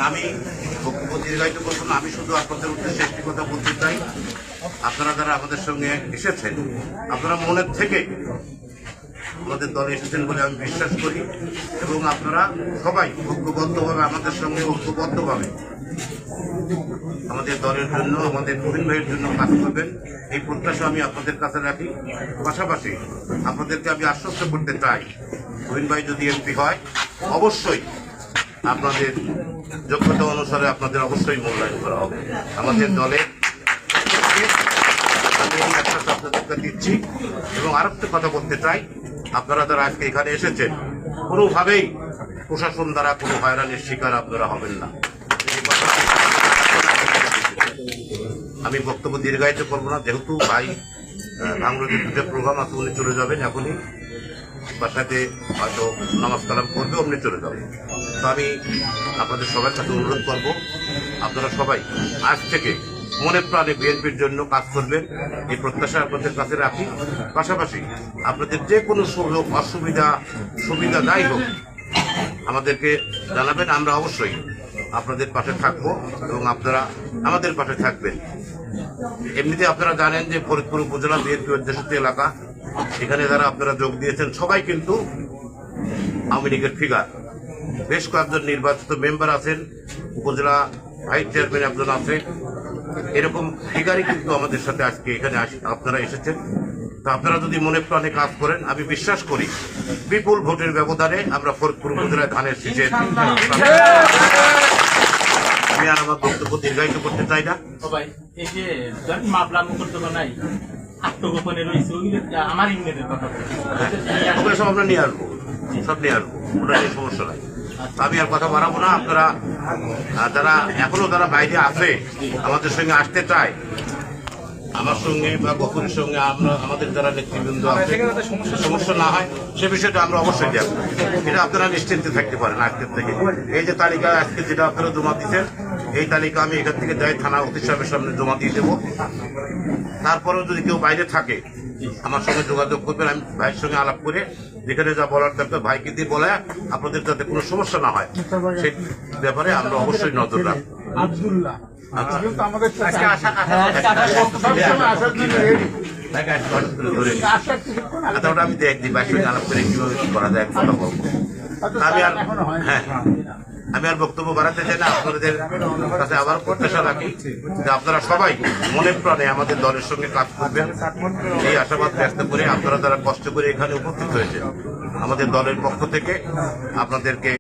আমি বক্তব্য দীর্ঘায়িত করবো না। আমি শুধু আপনাদের উদ্দেশ্যে একটি কথা বলতে চাই, আপনারা যারা আমাদের সঙ্গে এসেছেন, আপনারা মনের থেকে আমাদের দলে এসেছেন বলে আমি বিশ্বাস করি, এবং আপনারা সবাই ঐক্যবদ্ধভাবে আমাদের সঙ্গে ঐক্যবদ্ধভাবে আমাদের দলের জন্য, আমাদের নবীন ভাইয়ের জন্য কাজ করবেন, এই প্রত্যাশা আমি আপনাদের কাছে রাখি। পাশাপাশি আপনাদেরকে আমি আশ্বস্ত করতে চাই, নবীন ভাই যদি এমপি হয় অবশ্যই আপনাদের যোগ্যতা অনুসারে আপনাদের অবশ্যই মূল্যায়ন করা হবে। আমাদের দলে আমি এই একটা আপনাদেরকে দিচ্ছি। এবং আরেকটা কথা বলতে চাই, আপনারা যারা আজকে এখানে এসেছেন কোনোভাবেই প্রশাসন দ্বারা কোনো হয়রানির শিকার আপনারা হবেন না। আমি বক্তব্য দীর্ঘায়িত করবো না, যেহেতু ভাই ভাঙড়ের দুটো প্রোগ্রাম আছে, উনি চলে যাবেন এখনই, বাসাতে হয়তো নামাজ কালাম করবে, অমনি চলে যাবে। তো আমি আপনাদের সবার কাছে অনুরোধ করব, আপনারা সবাই আজ থেকে মনে প্রাণে বিএনপির জন্য কাজ করবেন, এই প্রত্যাশা আপনাদের কাছে রাখি। পাশাপাশি আপনাদের যে কোনো সুযোগ অসুবিধা সুবিধা যাই হোক আমাদেরকে জানাবেন, আমরা অবশ্যই আপনাদের পাশে থাকবো এবং আপনারা আমাদের পাশে থাকবেন। এমনিতে আপনারা জানেন যে ফরিদপুর উপজেলা বিএনপি অধ্যুষিত এলাকা, এখানে যারা আপনারা যোগ দিয়েছেন সবাই কিন্তু আওয়ামী লীগের ফিগার। বেশ কয়েকজন নির্বাচিত মেম্বার আছেন, উপজেলা ভাইস চেয়ারম্যান একজন আছে, এরকম ফিগারই কিন্তু আমাদের সাথে আজকে এখানে আপনারা এসেছেন। তো আপনারা যদি মনে প্রাণে কাজ করেন, আমি বিশ্বাস করি বিপুল ভোটের ব্যবধানে আমরা ফরিদপুর উপজেলায় ধানের শীষের। আমি আর আমার বক্তব্য দীর্ঘায়িত করতে চাই না। এই যে মামলা মোকদ্দমা নাই, আত্মগোপনে রয়েছে, আমার ইংরেজের কথা সব আমরা নিয়ে আসবো, সব নিয়ে আসবো, ওটা নিয়ে সমস্যা নাই। আমি আর কথা বাড়াবো না। আপনারা যারা এখনো যারা বাইরে আছে আমাদের সঙ্গে আসতে চায়, আমার সঙ্গে বা গফুরের সঙ্গে আমরা আমাদের যারা নেতৃবৃন্দ আছে, সমস্যা না হয় সে বিষয়টা আমরা অবশ্যই দেখব। এটা আপনারা নিশ্চিন্তে থাকতে পারেন আজকের থেকে। এই যে তালিকা আজকে যেটা আপনারা জমা দিচ্ছেন, এই তালিকা আমি এখান থেকে যাই থানা অফিস সাহেবের সামনে জমা দিয়ে দেবো। তারপরেও যদি কেউ বাইরে থাকে আমার সঙ্গে যোগাযোগ করবেন, আমি ভাইয়ের সঙ্গে আলাপ করে যেখানে যা বলার দরকার ভাইকে দিয়ে বলে আপনাদের যাতে কোনো সমস্যা না হয় সেই ব্যাপারে আমরা অবশ্যই নজর রাখবো। ওটা আমি দেখছি ভাইয়ের সঙ্গে আলাপ করে কিভাবে কি করা যায় কথা বলবো। আমি আর বক্তব্য বাড়াতে চাই না। আপনাদের কাছে আবার প্রত্যাশা রাখি যে আপনারা সবাই মনে প্রাণে আমাদের দলের সঙ্গে কাজ করবেন, এই আশাবাদ ব্যক্ত করে আপনারা যারা কষ্ট করে এখানে উপস্থিত হয়েছেন আমাদের দলের পক্ষ থেকে আপনাদেরকে